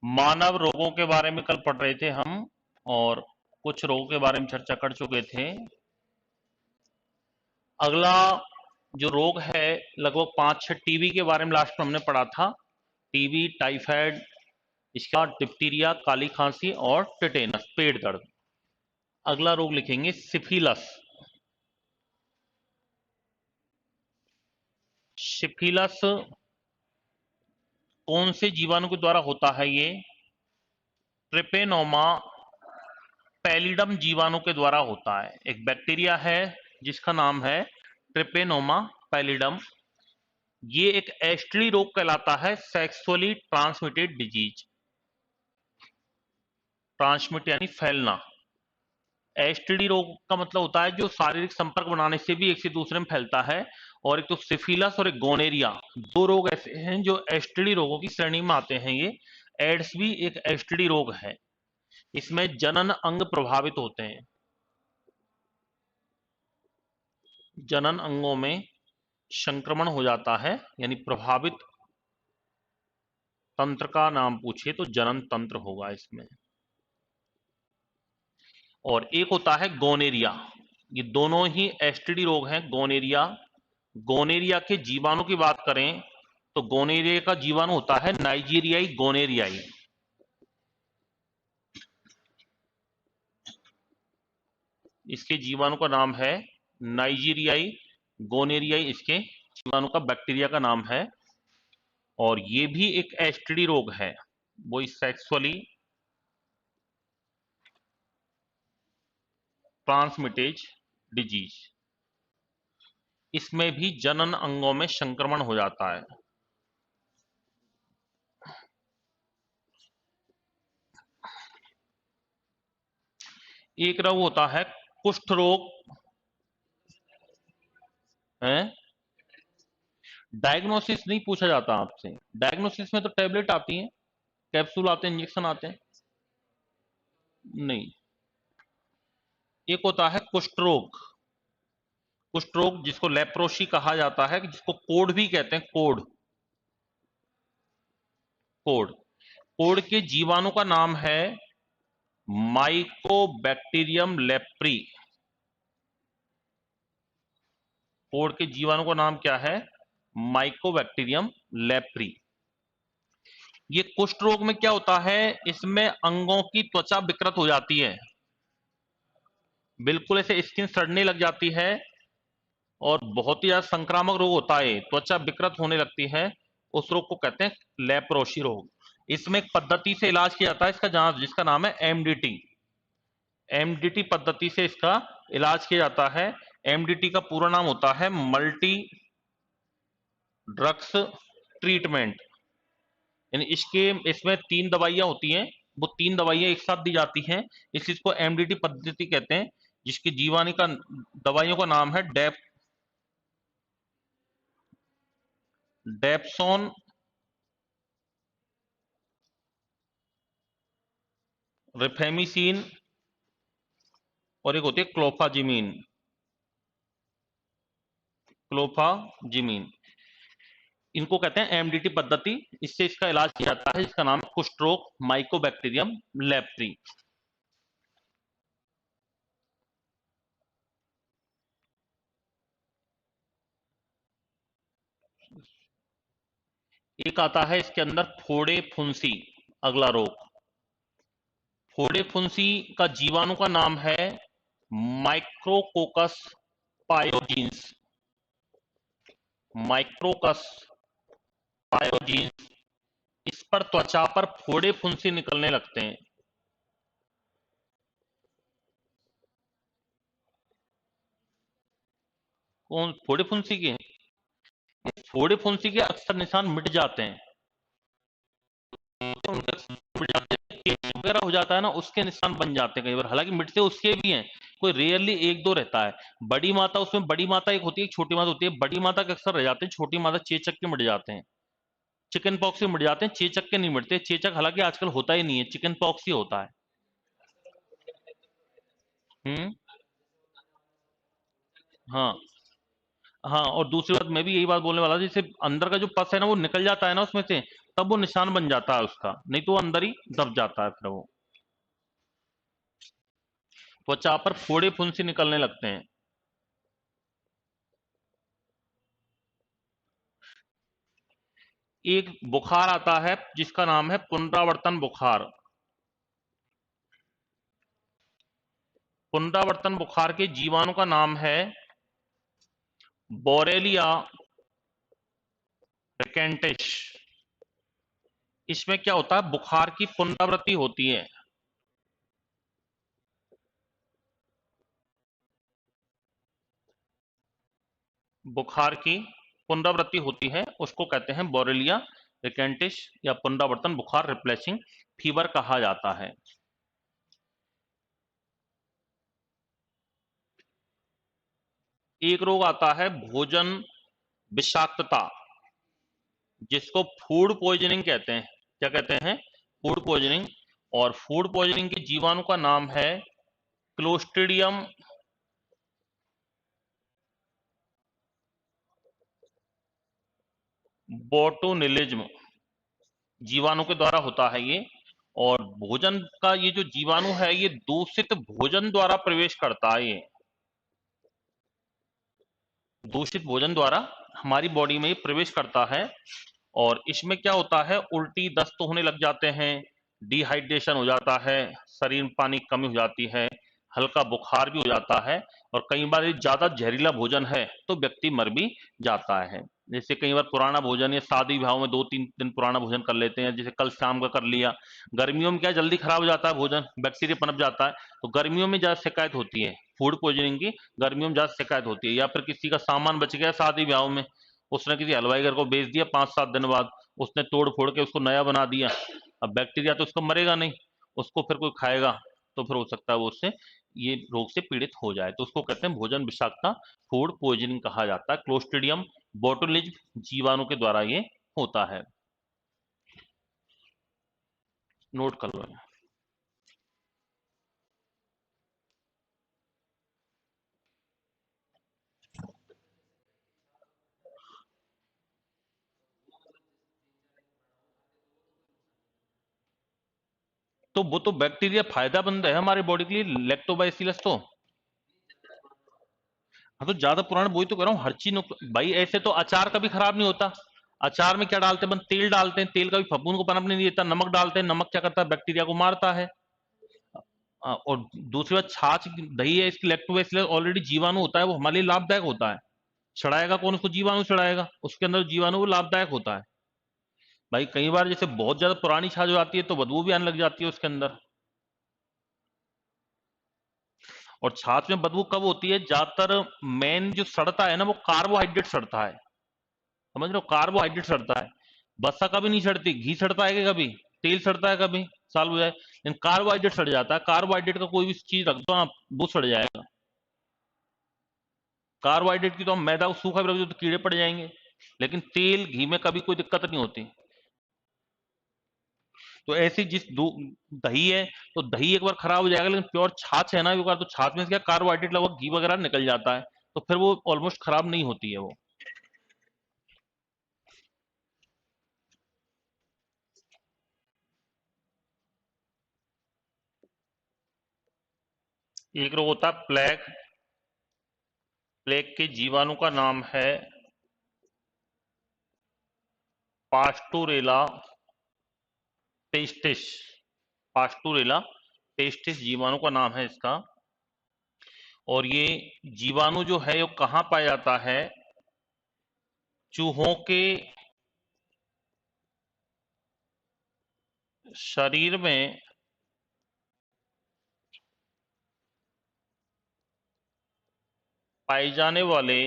मानव रोगों के बारे में कल पढ़ रहे थे हम, और कुछ रोगों के बारे में चर्चा कर चुके थे। अगला जो रोग है, लगभग 5-6 टीबी के बारे में लास्ट में हमने पढ़ा था। टीबी, टाइफाइड, इसका डिप्टीरिया, काली खांसी और टेटेनस, पेट दर्द। अगला रोग लिखेंगे सिफिलस। सिफिलस कौन से जीवाणु के द्वारा होता है? ये ट्रिपेनोमा पैलिडम जीवाणु के द्वारा होता है। एक बैक्टीरिया है जिसका नाम है ट्रिपेनोमा पैलिडम। ये एक एसटीडी रोग कहलाता है, सेक्सुअली ट्रांसमिटेड डिजीज। ट्रांसमिट यानी फैलना। एसटीडी रोग का मतलब होता है जो शारीरिक संपर्क बनाने से भी एक से दूसरे में फैलता है। और एक तो सिफिलस और एक गोनेरिया, दो रोग ऐसे हैं जो एसटीडी रोगों की श्रेणी में आते हैं। ये एड्स भी एक एसटीडी रोग है। इसमें जनन अंग प्रभावित होते हैं। जनन अंगों में संक्रमण हो जाता है, यानी प्रभावित तंत्र का नाम पूछे तो जनन तंत्र होगा इसमें। और एक होता है गोनेरिया। ये दोनों ही एसटीडी रोग हैं। गोनेरिया, गोनेरिया के जीवाणु की बात करें तो गोनेरिया का जीवाणु होता है नाइजीरियाई गोनेरियाई। इसके जीवाणु का नाम है नाइजीरियाई गोनेरियाई, इसके जीवाणु का, बैक्टीरिया का नाम है। और ये भी एक एसटीडी रोग है, वो सेक्सुअली ट्रांसमिटेड डिजीज। इसमें भी जनन अंगों में संक्रमण हो जाता है। एक रोग होता है कुष्ठ रोग है। डायग्नोसिस नहीं पूछा जाता आपसे। डायग्नोसिस में तो टैबलेट आती है, कैप्सूल आते हैं, इंजेक्शन आते हैं। नहीं, एक होता है कुष्ठ रोग। कुष्ठ रोग जिसको लेप्रोसी कहा जाता है, जिसको कोढ़ भी कहते हैं। कोढ़, कोढ़, कोढ़ के जीवाणु का नाम है माइकोबैक्टीरियम लेप्री। कोढ़ के जीवाणु का नाम क्या है? Mycobacterium leprae. ये कुष्ठ रोग में क्या होता है, इसमें अंगों की त्वचा विकृत हो जाती है, बिल्कुल ऐसे स्किन सड़ने लग जाती है, और बहुत ही ज्यादा संक्रामक रोग होता है, त्वचा विकृत होने लगती है। उस रोग को कहते हैं लेप्रोसी रोग। इसमें एक पद्धति से इलाज किया जाता है इसका, जहां जिसका नाम है एमडीटी। एमडीटी पद्धति से इसका इलाज किया जाता है। एमडीटी का पूरा नाम होता है मल्टी ड्रग्स ट्रीटमेंट। यानी इसमें 3 दवाइयां होती हैं, वो 3 दवाइयां एक साथ दी जाती हैं। इस चीज को एमडीटी पद्धति कहते हैं, जिसकी जीवानी का, दवाइयों का नाम है डेप्सोन, रिफेमिसिन, और एक होती है क्लोफाजिमीन। क्लोफाजिमीन, इनको कहते हैं एमडीटी पद्धति। इससे इसका इलाज किया जाता है, जिसका नाम है कुष्ठ रोग, माइकोबैक्टीरियम लेप्री। एक आता है इसके अंदर फोड़े फुंसी। अगला रोग, फोड़े फुंसी का जीवाणु का नाम है माइक्रोकोकस पायोजीन्स। माइक्रोकस पायोजीन्स। इस पर त्वचा पर फोड़े फुंसी निकलने लगते हैं। कौन फोड़े फुंसी के? फोड़े फुंसी के अक्सर निशान मिट जाते हैं, मिट जाते हैं, वगैरह हो जाता है ना, उसके निशान बन जाते हैं कई बार। हालांकि मिटते उसके भी हैं, कोई रेयरली एक दो रहता है। बड़ी माता, उसमें बड़ी माता एक होती है, एक छोटी माता होती है। बड़ी माता के अक्सर रह जाते हैं, छोटी माता चेचक के मिट जाते हैं, चिकन पॉक्स से मिट जाते हैं, चेचक के नहीं मिटते। चेचक हालांकि आजकल होता ही नहीं है, चिकन पॉक्स ही होता है। हम्म। हाँ, हाँ, और दूसरी बात मैं भी यही बात बोलने वाला था, जैसे अंदर का जो पस है ना, वो निकल जाता है ना उसमें से, तब वो निशान बन जाता है उसका, नहीं तो वो अंदर ही दब जाता है फिर वो। त्वचा पर फोड़े फुंसी निकलने लगते हैं। एक बुखार आता है जिसका नाम है पुनरावर्तन बुखार। पुनरावर्तन बुखार के जीवाणु का नाम है बोरेलिया रिकेंटिश। इसमें क्या होता है, बुखार की पुनरावृत्ति होती है। बुखार की पुनरावृत्ति होती है, उसको कहते हैं बोरेलिया रिकेंटिश या पुनरावर्तन बुखार, रिप्लेसिंग फीवर कहा जाता है। एक रोग आता है भोजन विषाक्तता, जिसको फूड पॉइजनिंग कहते हैं। क्या कहते हैं? Food poisoning. और फूड पॉइजनिंग के जीवाणु का नाम है क्लोस्ट्रिडियम बोटुलिज्म, जीवाणु के द्वारा होता है ये। और भोजन का ये जो जीवाणु है ये दूषित भोजन द्वारा प्रवेश करता है। ये दूषित भोजन द्वारा हमारी बॉडी में ये प्रवेश करता है। और इसमें क्या होता है, उल्टी दस्त होने लग जाते हैं, डिहाइड्रेशन हो जाता है, शरीर में पानी की कमी हो जाती है, हल्का बुखार भी हो जाता है। और कई बार ये ज्यादा जहरीला भोजन है तो व्यक्ति मर भी जाता है। जैसे कई बार पुराना भोजन या शादी विवाह में 2-3 दिन पुराना भोजन कर लेते हैं, जैसे कल शाम का कर लिया। गर्मियों में क्या जल्दी खराब हो जाता है भोजन, बैक्टीरिया पनप जाता है, तो गर्मियों में ज्यादा शिकायत होती है फूड पॉइजनिंग की। गर्मियों में ज्यादा शिकायत होती है। या फिर किसी का सामान बच गया शादी ब्याह में, उसने किसी हलवाई घर को बेच दिया, 5-7 दिन बाद उसने तोड़ फोड़ के उसको नया बना दिया। अब बैक्टीरिया तो उसको मरेगा नहीं, उसको फिर कोई खाएगा तो फिर हो सकता है वो उससे ये रोग से पीड़ित हो जाए। तो उसको कहते हैं भोजन विषाक्तता, फूड पॉइजनिंग कहा जाता है। क्लोस्ट्रिडियम बोटुलिज्म जीवाणु के द्वारा ये होता है। नोट कर लो। तो वो तो बैक्टीरिया फायदेमंद है हमारे बॉडी के लिए, लैक्टोबाइसिलस तो। हाँ तो ज्यादा पुराना, वही तो कह रहा हूँ, हर चीज भाई ऐसे तो अचार कभी खराब नहीं होता। अचार में क्या डालते हैं, बस तेल डालते हैं, तेल का भी फफूंद को पनपने नहीं देता। नमक डालते हैं, नमक क्या करता है, बैक्टीरिया को मारता है। और दूसरी बात, छाछ दही है, इसकी लैक्टोबैसिलस ऑलरेडी जीवाणु होता है, वो हमारे लिए लाभदायक होता है। छड़ाएगा कौन उसको, जीवाणु छड़ाएगा, उसके अंदर जीवाणु वो लाभदायक होता है। भाई कई बार जैसे बहुत ज्यादा पुरानी छाछ हो जाती है तो बदबू भी आने लग जाती है उसके अंदर। और छाछ में बदबू कब होती है, ज्यादातर मेन जो सड़ता है ना वो कार्बोहाइड्रेट सड़ता है। समझ लो, कार्बोहाइड्रेट सड़ता है। बसा कभी नहीं सड़ती, घी सड़ता है कि कभी, तेल सड़ता है कभी, साल हो जाए, लेकिन कार्बोहाइड्रेट सड़ जाता है। कार्बोहाइड्रेट का कोई भी चीज रख दो आप, वो सड़ जाएगा। कार्बोहाइड्रेट की तो हम मैदा को सूखा भी रख दो तो कीड़े पड़ जाएंगे, लेकिन तेल घी में कभी कोई दिक्कत नहीं होती। तो ऐसी दही है, तो दही एक बार खराब हो जाएगा, लेकिन प्योर छाछ है ना एक बार, तो छाछ में से क्या कार्बोहाइड्रेट लगभग घी वगैरह निकल जाता है, तो फिर वो ऑलमोस्ट खराब नहीं होती है वो। एक रोग होता है प्लेग। प्लेग के जीवाणु का नाम है पास्टोरेला टेस्टिस। पास्टोरेला टेस्टिस जीवाणु का नाम है इसका। और ये जीवाणु जो है वो कहाँ पाया जाता है, चूहों के शरीर में पाए जाने वाले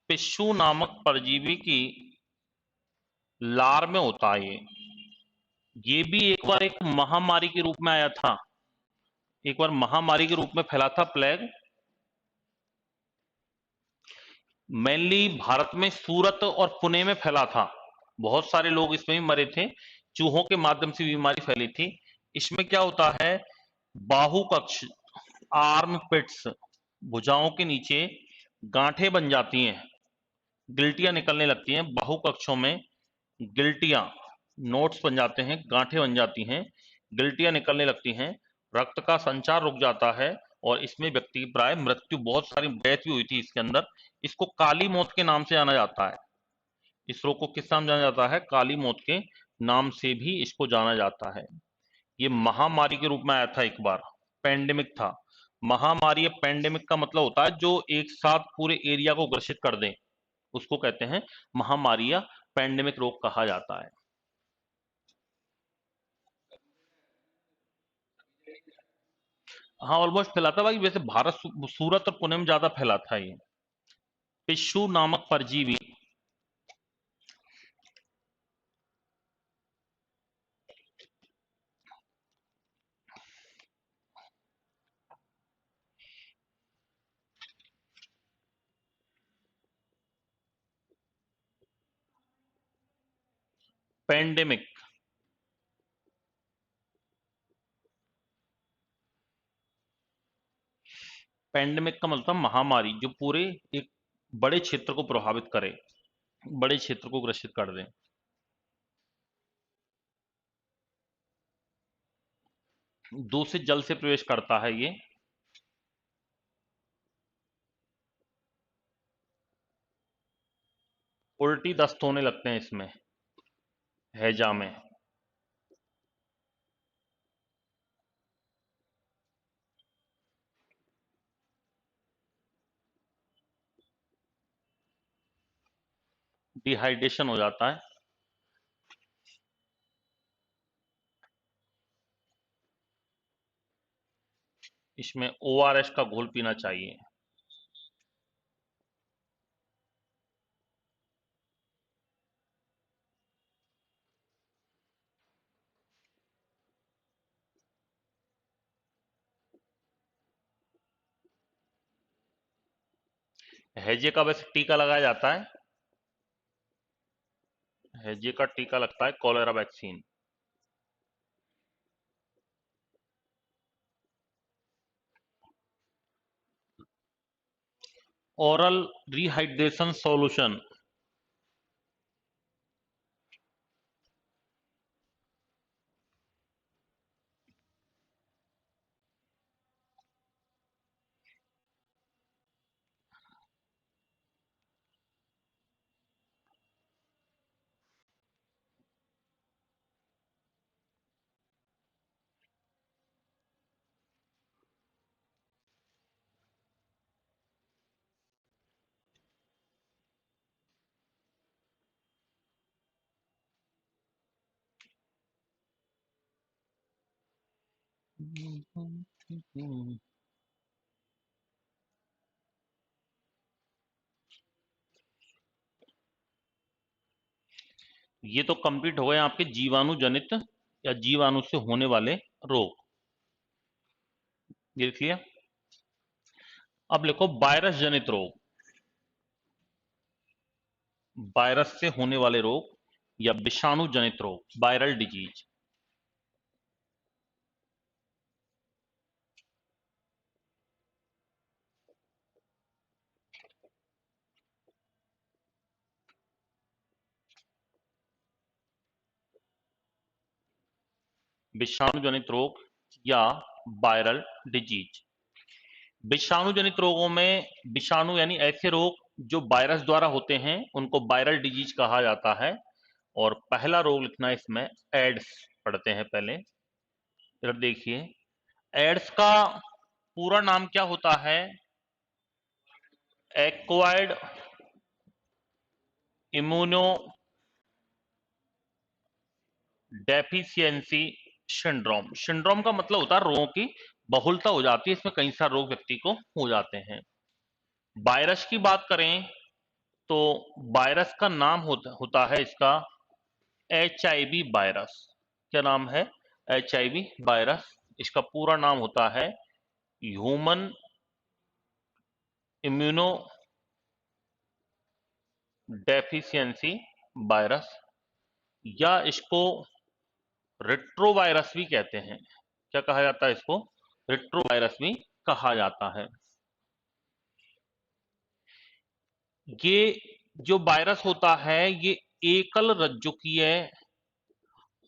पिस्सू नामक परजीवी की लार में होता है ये भी एक बार एक महामारी के रूप में आया था, एक बार महामारी के रूप में फैला था प्लेग। मेनली भारत में सूरत और पुणे में फैला था, बहुत सारे लोग इसमें भी मरे थे, चूहों के माध्यम से बीमारी फैली थी। इसमें क्या होता है, बाहु कक्ष, आर्म पिट्स, भुजाओं के नीचे गांठें बन जाती हैं, गिल्टियां निकलने लगती हैं, बाहुकक्षों में गिल्टियां, नोट्स बन जाते हैं, गांठें बन जाती हैं, गिल्टियां निकलने लगती हैं, रक्त का संचार रुक जाता है और इसमें व्यक्ति की प्राय मृत्यु, बहुत सारी डेथ भी हुई थी इसके अंदर। इसको काली मौत के नाम से जाना जाता है। इस रोग को किस नाम जाना जाता है? काली मौत के नाम से भी इसको जाना जाता है। ये महामारी के रूप में आया था एक बार, पेंडेमिक था। महामारी या पेंडेमिक का मतलब होता है जो एक साथ पूरे एरिया को ग्रसित कर दे, उसको कहते हैं महामारी या पेंडेमिक रोग कहा जाता है। हाँ, ऑलमोस्ट फैला था भाई, वैसे भारत सूरत और पुणे में ज्यादा फैला था ये। पिस्सू नामक परजीवी। पेंडेमिक, पेंडेमिक का मतलब महामारी जो पूरे एक बड़े क्षेत्र को प्रभावित करे, बड़े क्षेत्र को ग्रसित कर दे। दूषित जल से प्रवेश करता है ये। उल्टी दस्त होने लगते हैं इसमें, हैजा में। डिहाइड्रेशन हो जाता है। इसमें ओआरएस का घोल पीना चाहिए। हैजे का वैसे टीका लगाया जाता है, हैजे का टीका लगता है, cholera vaccine. Oral rehydration solution. ये तो कंप्लीट हो गए आपके जीवाणु जनित या जीवाणु से होने वाले रोग। ये लिख लिया। अब लिखो वायरस जनित रोग, वायरस से होने वाले रोग या विषाणु जनित रोग, वायरल डिजीज। विषाणु जनित रोग या वायरल डिजीज। विषाणु जनित रोगों में, विषाणु यानी ऐसे रोग जो वायरस द्वारा होते हैं उनको वायरल डिजीज कहा जाता है। और पहला रोग लिखना है इसमें, एड्स। पढ़ते हैं पहले, इधर देखिए। एड्स का पूरा नाम क्या होता है? Acquired immuno deficiency syndrome. Syndrome का मतलब होता है रोगों की बहुलता हो जाती है, इसमें कई सारे रोग व्यक्ति को हो जाते हैं। वायरस की बात करें तो वायरस का नाम होता है इसका HIV वायरस। क्या नाम है? HIV virus. इसका पूरा नाम होता है ह्यूमन इम्यूनो डेफिशिएंसी वायरस, या इसको रेट्रोवायरस भी कहते हैं। क्या कहा जाता है इसको? रेट्रोवायरस भी कहा जाता है। ये जो वायरस होता है ये एकल रज्जुकीय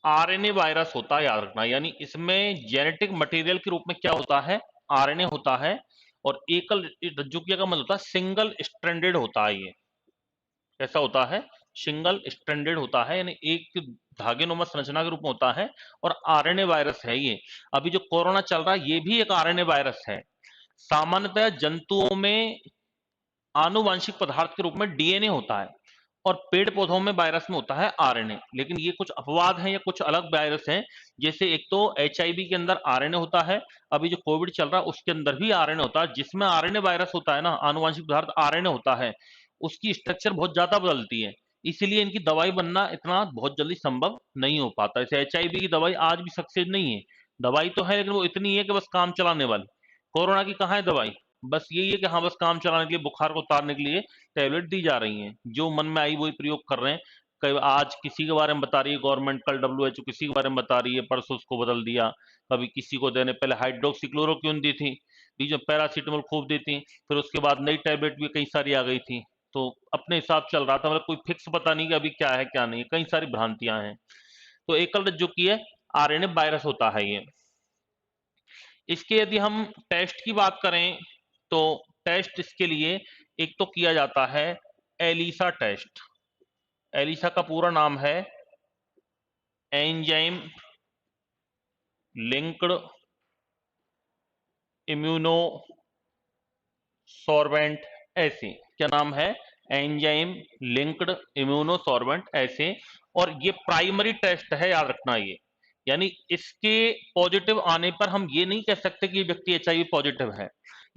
आरएनए वायरस होता है, याद रखना। यानी इसमें जेनेटिक मटेरियल के रूप में क्या होता है, आरएनए होता है, और एकल रज्जुकीय का मतलब होता है सिंगल स्ट्रैंडेड होता है। ये कैसा होता है, सिंगल स्ट्रैंडेड होता है, यानी एक धागेनुमा संरचना के रूप में होता है, और आरएनए वायरस है ये। अभी जो कोरोना चल रहा है ये भी एक आरएनए वायरस है। सामान्यतः जंतुओं में आनुवांशिक पदार्थ के रूप में डीएनए होता है, और पेड़ पौधों में वायरस में होता है आरएनए। लेकिन ये कुछ अपवाद हैं या कुछ अलग वायरस हैं। जैसे एक तो एचआईवी के अंदर आरएनए होता है, अभी जो कोविड चल रहा है उसके अंदर भी आरएनए होता है। जिसमें आरएनए वायरस होता है ना, आनुवांशिक पदार्थ आरएनए होता है, उसकी स्ट्रक्चर बहुत ज्यादा बदलती है, इसीलिए इनकी दवाई बनना इतना बहुत जल्दी संभव नहीं हो पाता। जैसे एचआईवी की दवाई आज भी सक्सेस नहीं है, दवाई तो है लेकिन वो इतनी है कि बस काम चलाने वाली। कोरोना की कहाँ है दवाई, बस यही है कि हाँ बस काम चलाने के लिए, बुखार को उतारने के लिए टैबलेट दी जा रही हैं, जो मन में आई वही प्रयोग कर रहे हैं। कई आज किसी के बारे में बता रही है गवर्नमेंट, कल डब्ल्यूएचओ किसी के बारे में बता रही है, परसों उसको बदल दिया। कभी किसी को देने पहले हाइड्रोक्सीक्लोरोक्विन दी थी, बीच में पैरासीटामोल खूब दी थी, फिर उसके बाद नई टैबलेट भी कई सारी आ गई थी। तो अपने हिसाब चल रहा था, मतलब कोई फिक्स पता नहीं कि अभी क्या है क्या नहीं है, कई सारी भ्रांतियां हैं। तो एकल रज्जु की है आरएनए वायरस होता है ये। इसके यदि हम टेस्ट की बात करें तो टेस्ट इसके लिए एक तो किया जाता है एलिसा टेस्ट। एलिसा का पूरा नाम है एंजाइम लिंक्ड इम्यूनो सॉर्बेंट ऐसे। क्या नाम है, एंजाइम लिंक्ड इम्यूनो सॉर्बेंट ऐसे। और ये प्राइमरी टेस्ट है, याद रखना ये। यानी इसके पॉजिटिव आने पर हम ये नहीं कह सकते कि ये व्यक्ति एचआईवी पॉजिटिव है।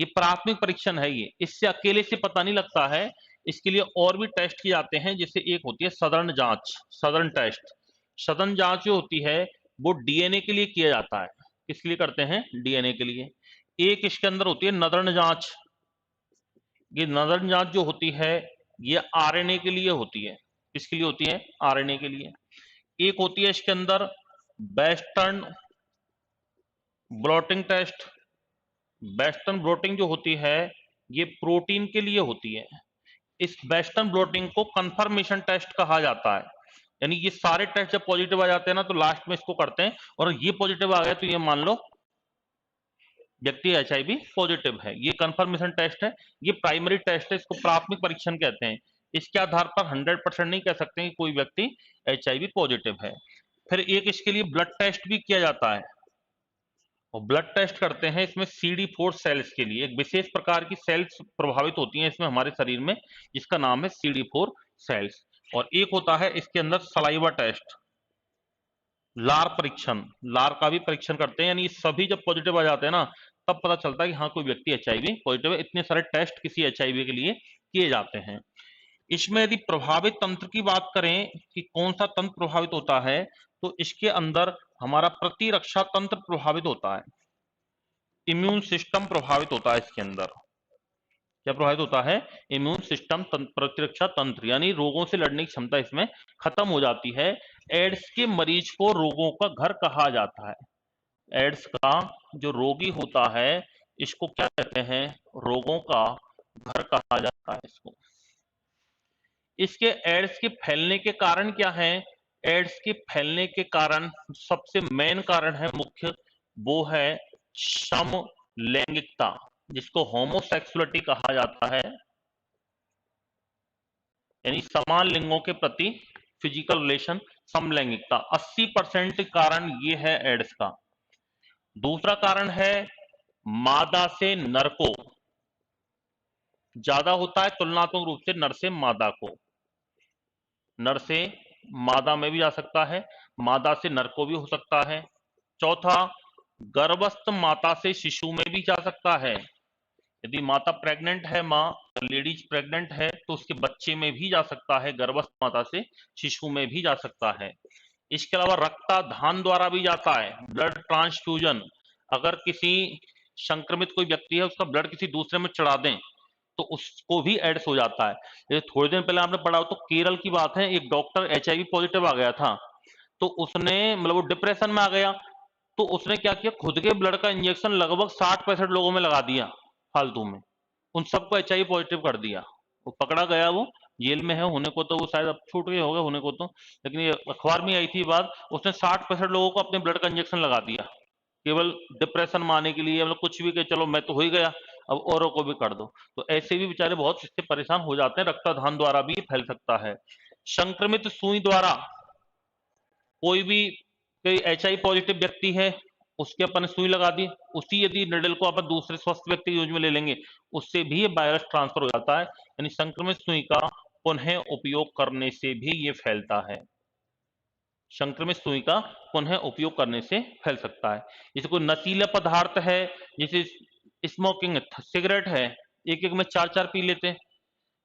ये प्राथमिक परीक्षण है, ये इससे अकेले से पता नहीं लगता है। इसके लिए और भी टेस्ट किए जाते हैं, जैसे एक होती है सघन जांच, सघन टेस्ट। सघन जांच जो होती है वो डीएनए के लिए किया जाता है। किसके लिए करते हैं, डीएनए के लिए। एक इसके अंदर होती है नदन जांच। ये नदन जांच जो होती है ये आरएनए के लिए होती है। किसके लिए होती है, आरएनए के लिए। एक होती है इसके अंदर western blotting test. Western blotting जो होती है ये प्रोटीन के लिए होती है। इस वेस्टर्न ब्लॉटिंग को कंफर्मेशन टेस्ट कहा जाता है। यानी ये सारे टेस्ट जब पॉजिटिव आ जाते हैं ना तो लास्ट में इसको करते हैं, और ये पॉजिटिव आ गया तो ये मान लो व्यक्ति एचआईवी पॉजिटिव है। ये कंफर्मेशन टेस्ट है, ये प्राइमरी टेस्ट है, इसको प्राथमिक परीक्षण कहते हैं। इसके आधार पर 100% नहीं कह सकते कि कोई व्यक्ति एचआईवी पॉजिटिव है। फिर एक इसके लिए ब्लड टेस्ट भी किया जाता है, और ब्लड टेस्ट करते हैं इसमें CD4 सेल्स के लिए। एक विशेष प्रकार की सेल्स प्रभावित होती हैं इसमें हमारे शरीर में, जिसका नाम है CD4 सेल्स। और एक होता है इसके अंदर सलाइवा टेस्ट, लार परीक्षण। लार का भी परीक्षण करते हैं, यानी सभी जब पॉजिटिव आ जाते हैं ना तब पता चलता है कि हाँ कोई व्यक्ति एचआईवी पॉजिटिव है। इतने सारे टेस्ट किसी एचआईवी के लिए किए जाते हैं। इसमें यदि प्रभावित तंत्र की बात करें कि कौन सा तंत्र प्रभावित होता है, तो इसके अंदर हमारा प्रतिरक्षा तंत्र प्रभावित होता है। इम्यून सिस्टम प्रभावित होता है इसके अंदर। क्या प्रभावित होता है, इम्यून सिस्टम प्रतिरक्षा तंत्र, यानी रोगों से लड़ने की क्षमता इसमें खत्म हो जाती है। एड्स के मरीज को रोगों का घर कहा जाता है। एड्स का जो रोगी होता है इसको क्या कहते हैं, रोगों का घर कहा जाता है इसको। इसके एड्स के फैलने के कारण क्या है, एड्स के फैलने के कारण सबसे मेन कारण है मुख्य, वो है समलैंगिकता, जिसको होमोसेक्सुअलिटी कहा जाता है। यानी समान लिंगों के प्रति फिजिकल रिलेशन, समलैंगिकता। 80% कारण ये है एड्स का। दूसरा कारण है मादा से नर को ज्यादा होता है तुलनात्मक रूप से नर से मादा को। नर से मादा में भी जा सकता है, मादा से नर को भी हो सकता है। चौथा, गर्भस्थ माता से शिशु में भी जा सकता है। यदि माता प्रेग्नेंट है, माँ लेडीज प्रेग्नेंट है तो उसके बच्चे में भी जा सकता है, गर्भस्थ माता से शिशु में भी जा सकता है। इसके अलावा रक्ताधान द्वारा भी जाता है, ब्लड ट्रांसफ्यूजन। अगर किसी संक्रमित कोई व्यक्ति है उसका ब्लड किसी दूसरे में चढ़ा दें तो उसको भी एड्स हो जाता है। ये थोड़े दिन पहले आपने पढ़ा हो तो केरल की बात है, एक डॉक्टर एचआईवी पॉजिटिव आ गया था, तो उसने मतलब वो डिप्रेशन में आ गया, तो उसने क्या किया, खुद के ब्लड का इंजेक्शन लगभग 60-65 लोगों में लगा दिया फालतू में, उन सबको एचआईवी पॉजिटिव कर दिया। वो पकड़ा गया, वो जेल में है होने को, तो वो शायद अब छूट गए होगा होने को तो, लेकिन ये अखबार में आई थी बात, उसने 60% लोगों को अपने ब्लड का इंजेक्शन लगा दिया केवल डिप्रेशन में आने के लिए, मतलब कुछ भी कि चलो मैं तो हो ही गया, अब औरों को भी कर दो। तो ऐसे भी बेचारे बहुत इससे परेशान हो जाते हैं। रक्तदान द्वारा भी ये फैल सकता है। संक्रमित सुई द्वारा, कोई भी कोई एचआई पॉजिटिव व्यक्ति है, उसके अपन ने सुई लगा दी, उसी यदि निडल को अपन दूसरे स्वस्थ व्यक्ति के यूज में ले लेंगे, उससे भी ये वायरस ट्रांसफर हो जाता है। यानी संक्रमित सुई का पुनः उपयोग करने से भी ये फैलता है। संक्रमित सुई का पुनः उपयोग करने से फैल सकता है। जैसे कोई नशीला पदार्थ है, जैसे स्मोकिंग, सिगरेट है, एक एक में चार चार पी लेते हैं,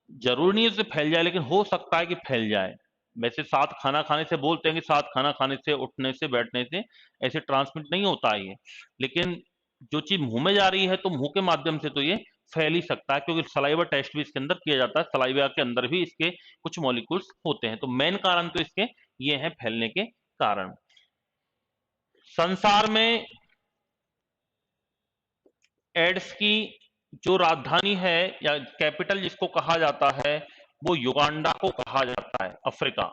जरूरी नहीं है उससे फैल जाए, लेकिन हो सकता है कि फैल जाए। वैसे साथ खाना खाने से बोलते हैं कि साथ खाना खाने से, उठने से, बैठने से ऐसे ट्रांसमिट नहीं होता है ये, लेकिन जो चीज मुंह में जा रही है तो मुंह के माध्यम से तो ये फैल ही सकता है, क्योंकि सलाइवा टेस्ट भी इसके अंदर किया जाता है, सलाइवा के अंदर भी इसके कुछ मॉलिक्यूल्स होते हैं। तो मेन कारण तो इसके ये है फैलने के कारण। संसार में एड्स की जो राजधानी है या कैपिटल जिसको कहा जाता है, वो युगांडा को कहा जाता है, अफ्रीका।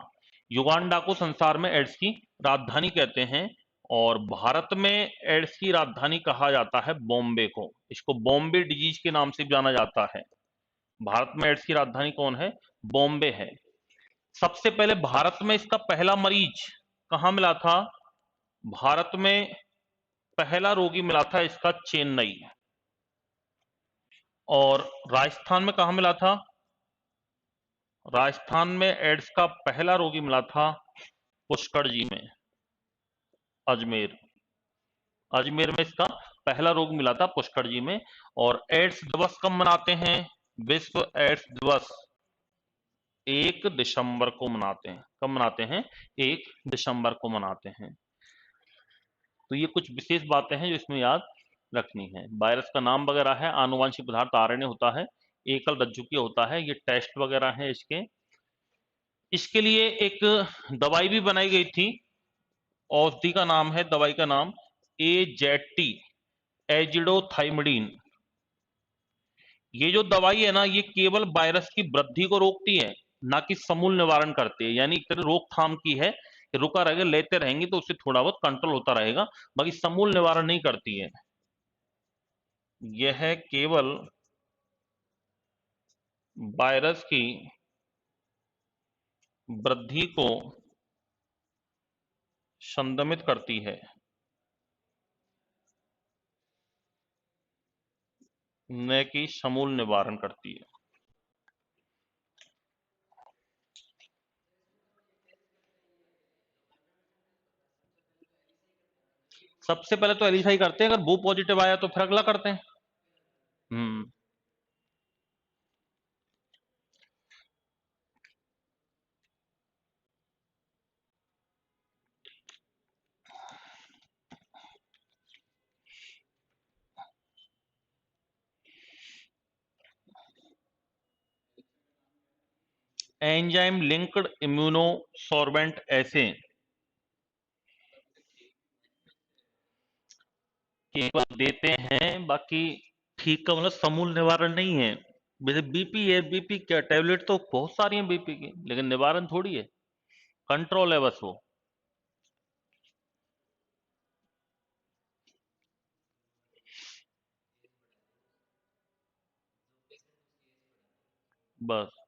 युगांडा को संसार में एड्स की राजधानी कहते हैं। और भारत में एड्स की राजधानी कहा जाता है बॉम्बे को, इसको बॉम्बे डिजीज के नाम से भी जाना जाता है। भारत में एड्स की राजधानी कौन है? बॉम्बे है। सबसे पहले भारत में इसका पहला मरीज कहां मिला था? भारत में पहला रोगी मिला था इसका चेन्नई। और राजस्थान में कहां मिला था? राजस्थान में एड्स का पहला रोगी मिला था पुष्कर जी में, अजमेर। अजमेर में इसका पहला रोग मिला था पुष्कर जी में। और एड्स दिवस कब मनाते हैं? विश्व एड्स दिवस 1 दिसंबर को मनाते हैं। कब मनाते हैं? 1 दिसंबर को मनाते हैं। तो ये कुछ विशेष बातें हैं जो इसमें याद रखनी है। वायरस का नाम वगैरह है, आनुवांशिक पदार्थ आरएनए होता है, एकल रज्जुकीय होता है, ये टेस्ट वगैरह है इसके। इसके लिए एक दवाई भी बनाई गई थी, औषधि का नाम है, दवाई का नाम AZT, एजिडोथाइमिडीन। ये जो दवाई है ना, ये केवल वायरस की वृद्धि को रोकती है, ना कि समूल निवारण करती है। यानी एक तरह रोकथाम की है कि रुका रहेगा, लेते रहेंगे तो उससे थोड़ा बहुत कंट्रोल होता रहेगा, बाकी समूल निवारण नहीं करती है। यह केवल वायरस की वृद्धि को संदमित करती है, न कि समूल निवारण करती है। सबसे पहले तो एलिसाई करते हैं, अगर वो पॉजिटिव आया तो फिर अगला करते हैं। हम्म। एंजाइम लिंक्ड इम्यूनोसॉर्बेंट ऐसे केवल देते हैं, बाकी ठीक का मतलब समूल निवारण नहीं है। जैसे बीपी है, बीपी क्या टैबलेट तो बहुत सारी हैं बीपी की, लेकिन निवारण थोड़ी है, कंट्रोल है बस वो। बस।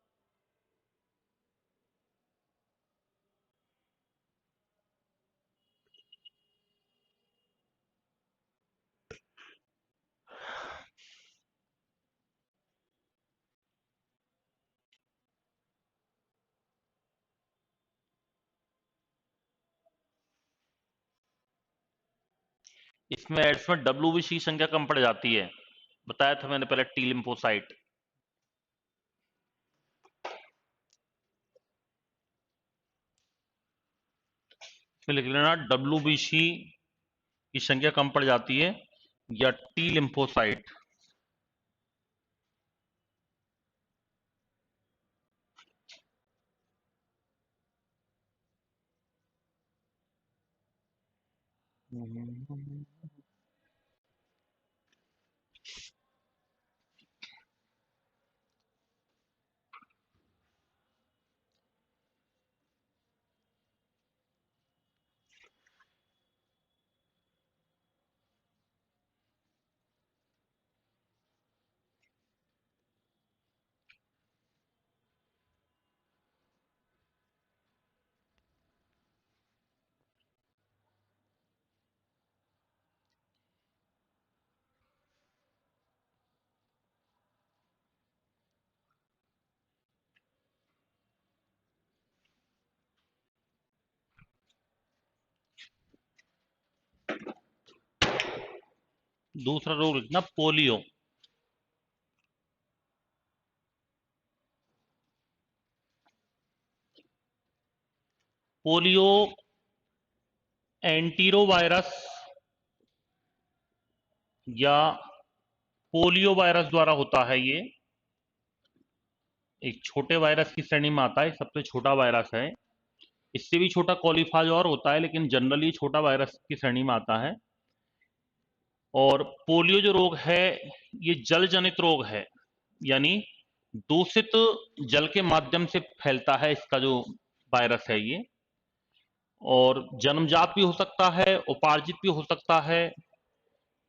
इसमें एड्स में WBC की संख्या कम पड़ जाती है, बताया था मैंने पहले, टी लिम्फोसाइट। इसमें लिख लेना WBC की संख्या कम पड़ जाती है, या टी लिम्फोसाइट। दूसरा रोग लिखना पोलियो। पोलियो एंटीरोवायरस या पोलियो वायरस द्वारा होता है। ये एक छोटे वायरस की श्रेणी में आता है, सबसे छोटा वायरस है। इससे भी छोटा कॉलीफाज और होता है, लेकिन जनरली छोटा वायरस की श्रेणी में आता है। और पोलियो जो रोग है ये जल जनित रोग है, यानी दूषित जल के माध्यम से फैलता है इसका जो वायरस है ये। और जन्मजात भी हो सकता है, उपार्जित भी हो सकता है।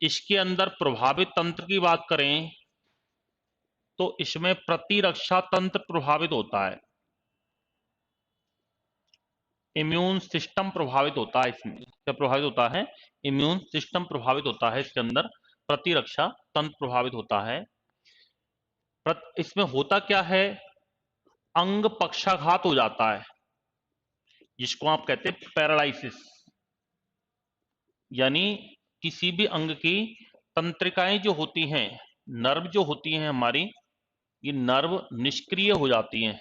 इसके अंदर प्रभावित तंत्र की बात करें तो इसमें प्रतिरक्षा तंत्र प्रभावित होता है, इम्यून सिस्टम प्रभावित होता है। इसमें क्या प्रभावित होता है? इम्यून सिस्टम प्रभावित होता है। इसके अंदर प्रतिरक्षा तंत्र प्रभावित होता है। इसमें होता क्या है, अंग पक्षाघात हो जाता है, जिसको आप कहते हैं पैरालाइसिस, यानी किसी भी अंग की तंत्रिकाएं जो होती हैं, नर्व जो होती हैं हमारी, ये नर्व निष्क्रिय हो जाती हैं,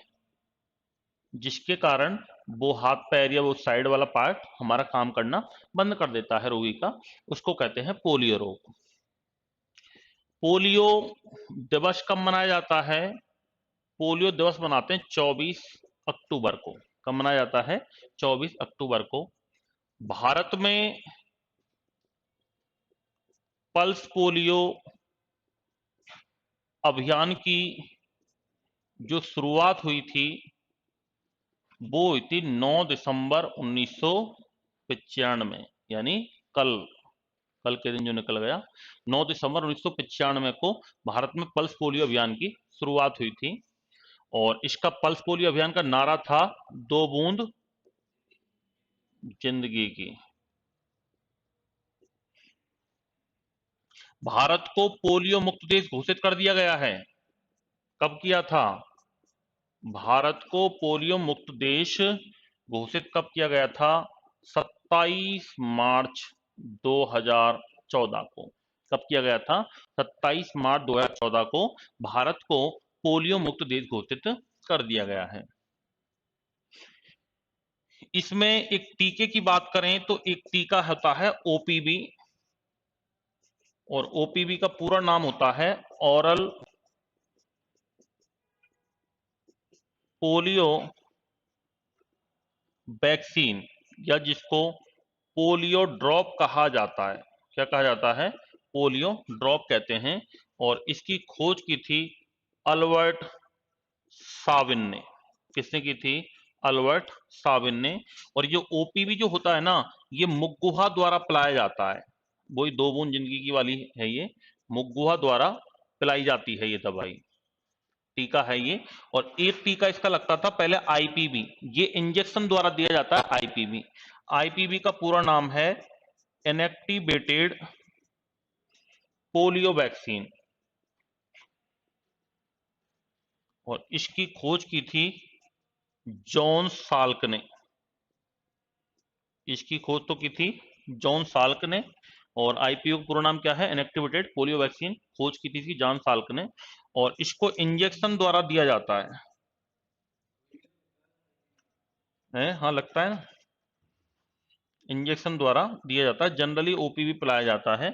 जिसके कारण वो हाथ पैर या वो साइड वाला पार्ट हमारा काम करना बंद कर देता है रोगी का। उसको कहते हैं पोलियो रोग। पोलियो दिवस कब मनाया जाता है? पोलियो दिवस मनाते हैं 24 अक्टूबर को। कब मनाया जाता है? 24 अक्टूबर को। भारत में पल्स पोलियो अभियान की जो शुरुआत हुई थी वो हुई थी 9 दिसंबर 1995, यानी कल कल के दिन जो निकल गया, 9 दिसंबर 1995 को भारत में पल्स पोलियो अभियान की शुरुआत हुई थी। और इसका पल्स पोलियो अभियान का नारा था 2 बूंद जिंदगी की। भारत को पोलियो मुक्त देश घोषित कर दिया गया है। कब किया था? भारत को पोलियो मुक्त देश घोषित कब किया गया था? 27 मार्च 2014 को। कब किया गया था? 27 मार्च 2014 को भारत को पोलियो मुक्त देश घोषित कर दिया गया है। इसमें एक टीके की बात करें तो एक टीका होता है ओपीवी, और ओपीवी का पूरा नाम होता है ओरल पोलियो वैक्सीन, या जिसको पोलियो ड्रॉप कहा जाता है। क्या कहा जाता है? पोलियो ड्रॉप कहते हैं। और इसकी खोज की थी अल्बर्ट साविन ने। किसने की थी? अल्बर्ट साविन ने। और ये ओपीवी जो होता है ना, ये मुगुहा द्वारा पिलाया जाता है। वही 2 बूंद जिंदगी की वाली है, ये मुगुहा द्वारा पिलाई जाती है ये दवाई, टीका है ये। और एक टीका इसका लगता था पहले आईपीवी, ये इंजेक्शन द्वारा दिया जाता है आईपीवी। आईपीवी का पूरा नाम है इनएक्टिवेटेड पोलियो वैक्सीन। और इसकी खोज की थी जॉन साल्क ने। इसकी खोज तो की थी जॉन साल्क ने। और आईपीओ का पूरा नाम क्या है? Inactivated polio vaccine. खोज की थी जॉन साल्क ने। और इसको इंजेक्शन द्वारा दिया जाता है? हाँ लगता है ना, इंजेक्शन द्वारा दिया जाता है। जनरली ओपीवी पिलाया जाता है,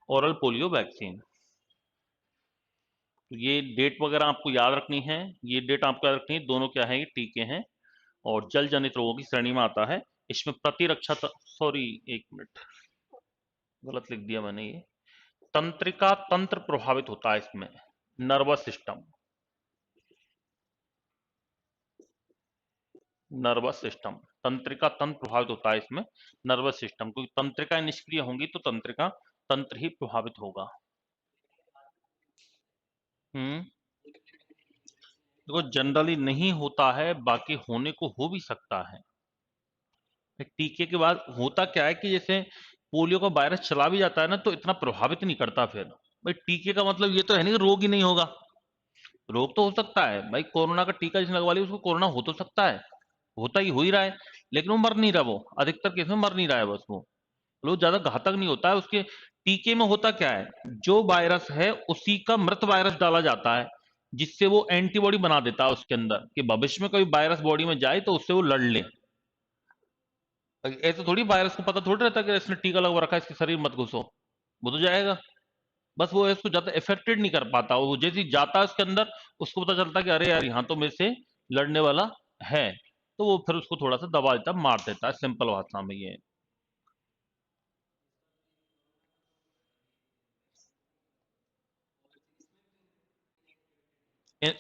ओरल पोलियो वैक्सीन। तो ये डेट वगैरह आपको याद रखनी है, ये डेट आपको याद रखनी है। दोनों क्या है? ये टीके हैं और जल जनित रोगों की श्रेणी में आता है। इसमें प्रतिरक्षा सॉरी, एक मिनट, गलत लिख दिया मैंने। ये तंत्रिका तंत्र प्रभावित होता है इसमें, नर्वस सिस्टम। नर्वस सिस्टम, तंत्रिका तंत्र प्रभावित होता है इसमें, नर्वस सिस्टम। क्योंकि तंत्रिकाएं निष्क्रिय होंगी तो तंत्रिका तंत्र ही प्रभावित होगा। देखो जनरली नहीं होता है, बाकी होने को हो भी सकता है। टीके के बाद होता क्या है कि जैसे पोलियो का वायरस चला भी जाता है ना, तो इतना प्रभावित नहीं करता फिर। भाई टीके का मतलब ये तो है नहीं कि रोग ही नहीं होगा। रोग तो हो सकता है भाई, कोरोना का टीका जिसने लगवा लिया उसको कोरोना हो तो सकता है, होता ही हो ही रहा है, लेकिन वो मर नहीं रहा। वो अधिकतर केस में मर नहीं रहा है बस। वो ज्यादा घातक नहीं होता है। उसके टीके में होता क्या है, जो वायरस है उसी का मृत वायरस डाला जाता है, जिससे वो एंटीबॉडी बना देता है उसके अंदर, कि भविष्य में कोई वायरस बॉडी में जाए तो उससे वो लड़ ले। ऐसे थोड़ी वायरस को पता थोड़ी रहता कि इसने टीका लगवा रखा है, इसके शरीर मत घुसो, वो तो जाएगा। बस वो इसको ज्यादा इफेक्टेड नहीं कर पाता, वो जैसे ही जाता है उसके अंदर, उसको पता चलता कि अरे यार यहाँ तो मेरे से लड़ने वाला है, तो वो फिर उसको थोड़ा सा दबा देता, मार देता है। सिंपल भाषा में ये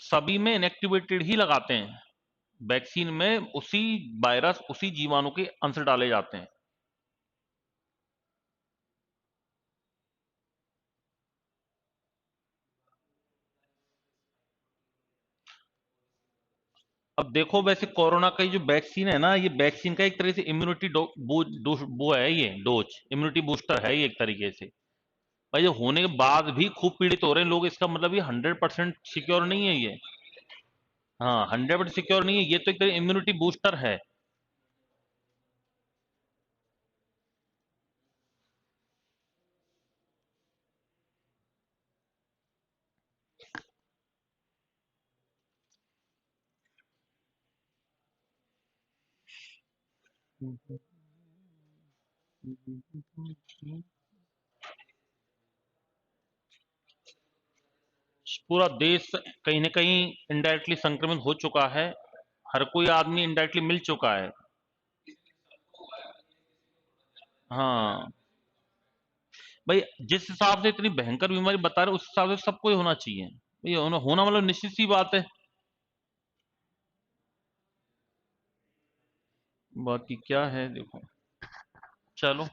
सभी में इनएक्टिवेटेड ही लगाते हैं। वैक्सीन में उसी वायरस, उसी जीवाणु के अंश डाले जाते हैं। अब देखो, वैसे कोरोना का जो वैक्सीन है ना, ये वैक्सीन का एक तरह से इम्यूनिटी वो है, ये डोज इम्यूनिटी बूस्टर है ये एक तरीके से। भाई ये होने के बाद भी खूब पीड़ित हो रहे हैं लोग, इसका मतलब ये 100% सिक्योर नहीं है ये। हाँ, 100% सिक्योर नहीं है ये, तो एक तरह इम्यूनिटी बूस्टर है। पूरा देश कहीं ना कहीं इनडायरेक्टली संक्रमित हो चुका है, हर कोई आदमी इनडायरेक्टली मिल चुका है। हाँ भाई, जिस हिसाब से इतनी भयंकर बीमारी बता रहे, उस हिसाब से सबको ही होना चाहिए। ये होना होना मतलब निश्चित सी बात है। बाकी क्या है देखो, चलो।